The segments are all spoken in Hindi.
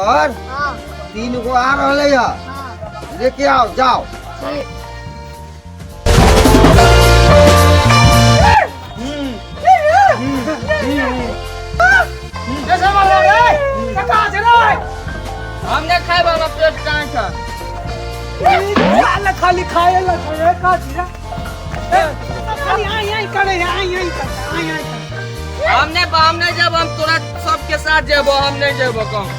और 3 गो आ रहा है, लेके आओ जाओ। हमने खाए बाबा पेट कहाँ था? खाली खाए का जीरा आई करे हमने जब हम तोरा सबके साथ जेबो, हम नहीं जेबो कहूँ।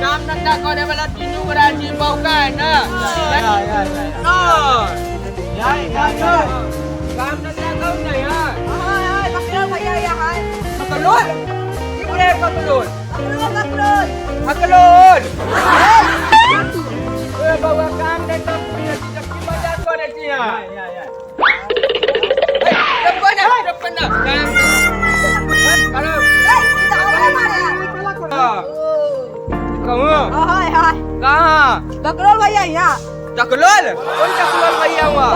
काम धंधा करे वाला तीनों बड़ा जी मौका है ना। काम धंधा कौन नहीं है? भैया यहाँ हकलोल पूरे हकलोल ओए बाबा काम धंधा पूरे की मजाक करे छी हां चप्पना काम कहूँ कहाँ तकरोल भैया यहाँ तकलोल कौन तकलोल भैया हुआ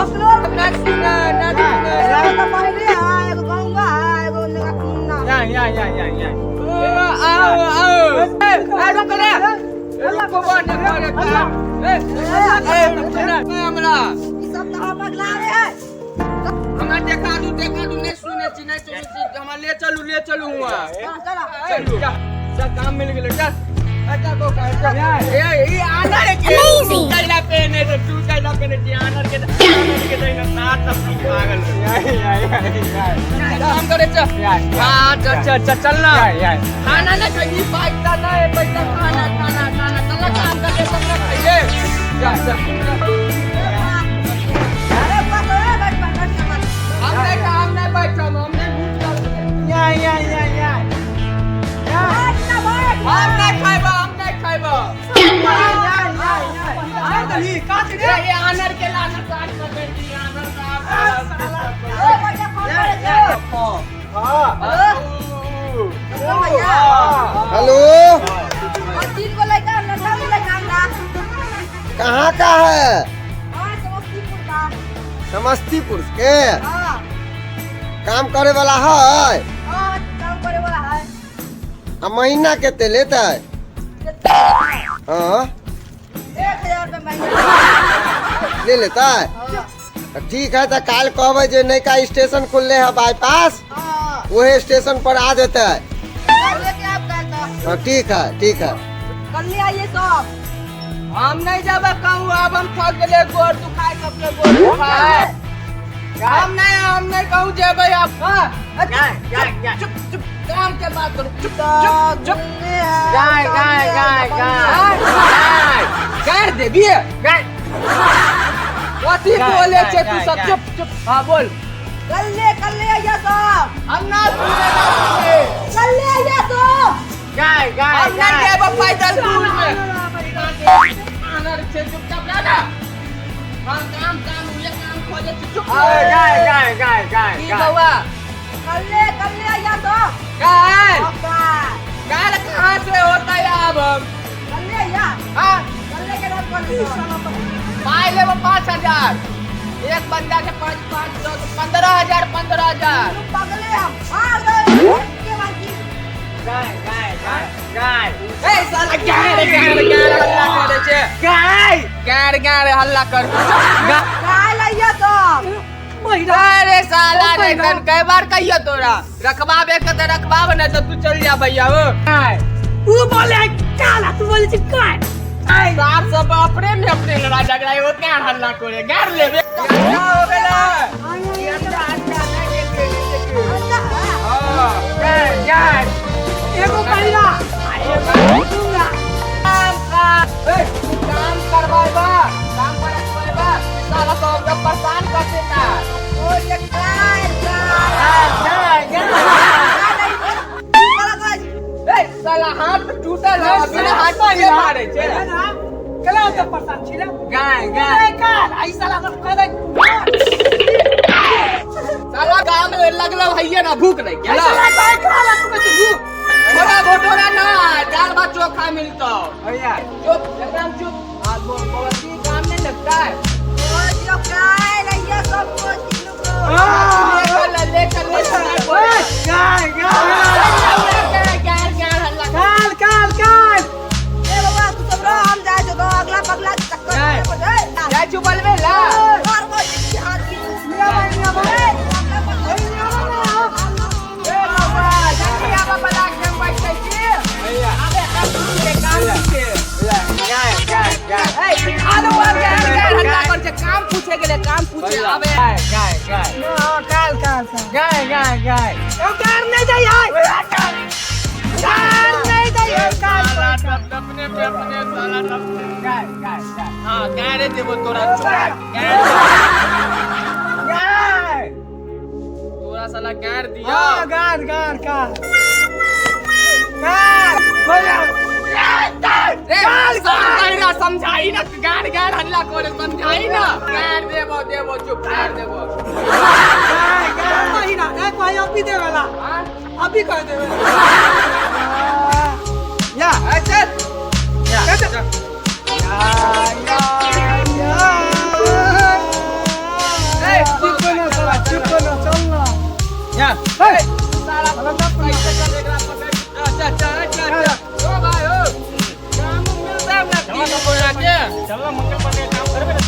देखा दू नहीं सुने ले चलू हुआ काम मिल गया चल। अच्छा तो ये आनर के कैला पहने तो तू कैला पहने जी आनर के देना साथ सब पागल काम करे चल हां चलना खाना ना खाई पैसा ना है पैसा खाना चल काम करके सब ना खाइए जा हमने बैठो हमने भूख लग या हम नहीं खाइबा ये आनर के लानर काट कर बेटी आनर हेलो कहाँ का है? समस्तीपुर के काम करे वाला है। महीना केते लेता है? हाँ 1000 रुपए महीना ले लेता है। ठीक है तो काल कहबे जे नयका स्टेशन खुलले है बाईपास, वही स्टेशन पर आ देता है। ठीक है कल ले आइए सब। हम नहीं जाबे कहूँ अब हम थक गए गोर दुखाए कपड़े गोर दुखाए हम नहीं कहूँ जेबे आप चुप काम के बात करो चुप गाय दे भी वाती बोले छे तू सब चुप हां बोल कल ले आइए सब। हम ना सुने कल ले आइए सब। हम नहीं जेबे पैदल दूर में आनर छे चुपचाप रहना हम काम ये काम खोजे चुप की बउआ कल ले आइए सब। गाय कहाँ से होता है अब कल ले आइए। हाँ कल ले के रात को पाई ले 5000 एक बंदा के 5 15000 पगले हम के बाकी गाय ए साला गाय हल्ला कर गाय लाइए सब। अरे साला रे कन कई बार कहियो तोरा रखबाबे के त रखबाब न तो तू चल जा भैया हो वो बोले काला तू बोले छी काय साफ सब अपने में अपने लड़ा झगड़ा हो क्या हल्ला करे गार लेबे क्या हो गेला ये अंडा नहीं के हां गाय एगो कहिला दूंगा काम करवाएबा साला तो हमको परेशान कर देता ओ ये काय साला हाथ टूटल है बिना हाथ में मारे छे कला तो परेशान छी ना गाय काल आई साला को कह दे साला काम में लगलो भैया ना भूख नहीं गेला साला काय काला तू धोखा मिलता चुप एकदम चुप बहुत काम नहीं लगता है काम पूछे के लिए काम पूछे अबे गाय देबो तोरा साला गाड़ दिया समझाई ना गाड़ हल्ला करे समझाई ना गाड़ देबो चुप गाड़ देबो अभी देवेला अभी कह देवेला या अच्छा या साला कैसे कर देगा पकड़ अच्छा ओ भाई ओ काम मिलता है ना तीन बोला के चलो मंगल पांडे काम करबे ना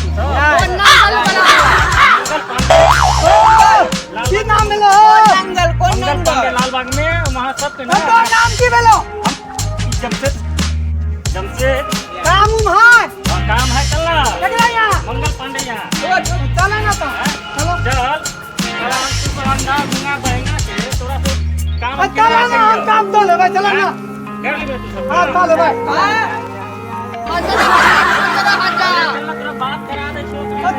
तू की नाम मिलो जंगल कौन मंगल पांडे लालबाग में वहां सब के तो नाम की मिलो जमशेद काम है काम है चलना लगला यहां मंगल पांडे यहाँ चलो ना तो चलो चल तू अंधा गुंगा बहेगा के तोरा से काम चलो ना हम काम तो ले भाई चलो ना कर ले तू सब हां चलो भाई चलना तोरा बात करा दे चलो ना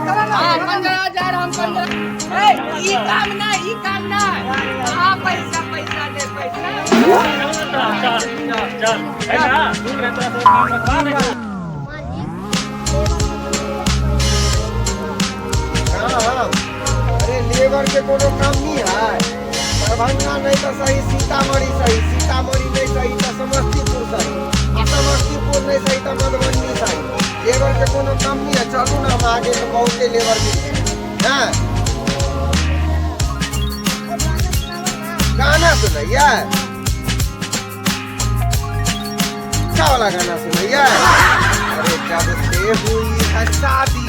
चलो ना 15,000 हम 15 ई काम ना हां पैसा दे पैसा चल है ना तू रे तोरा से काम रखवा दे अरे लेबर के कोनो काम नहीं है दरभंगा नहीं तो सही सीतामढ़ी नहीं सही तो समस्तीपुर सही समस्तीपुर नहीं सही तो मधुबनी सही लेबर के कोनो काम नहीं है चलू ना हम आगे तो बहुते लेबर मिले हैं गाना सुनैया क्या वाला गाना सुनैया अरे जब से हुई है शादी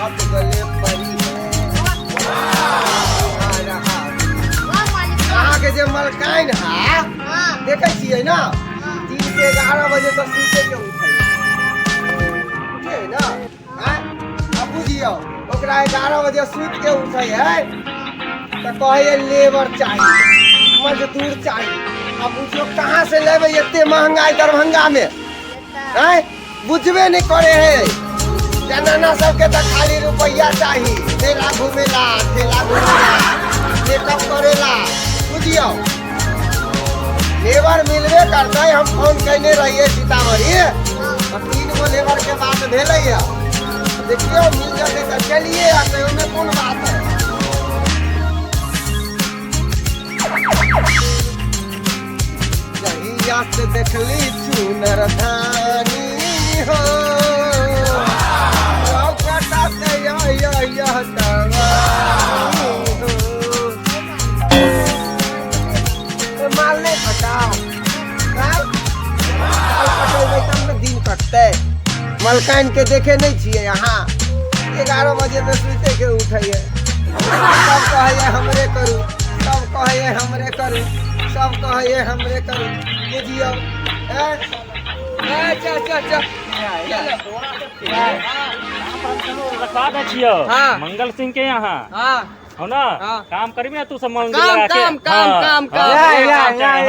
अब गले परी अहाँ के जे मलकाइन है देखे छियै ना 3 से 11 बजे तक सुते के उठे ना अब बुझियो ओकरा 11 बजे सुत के उठे है तो कहे लेबर चाहिए मजदूर चाहिए अब बुझियो कहाँ से लेबे इतने महंगाई दरभंगा में हैं बुझबे नहीं करे है जनाना सबके तो खाली रुपया चाहिए मेला घूमेला मेकअप करेला बुझियो लेबर मिलबे करते हम फोन कैले रहिए सीतामढ़ी 3 गो लेबर के बात भेले देखियो मिल जाते तो चलिए आते में कौन बात है जहिया से देखली चुनर धानी हो माल नहीं फटाओ दिन कटते मलकाइन के देखे नहीं छिए यहाँ 11 बजे में सुते के उठे सब कहे हमरे करू सब कहे हमरे करू बुझियो रखवा दे छियो हाँ। मंगल सिंह के यहाँ हाँ हो ना हाँ। काम करबी ना तू सब मंगल काम लगा के काम काम हाँ, काम हाँ, काम हाँ,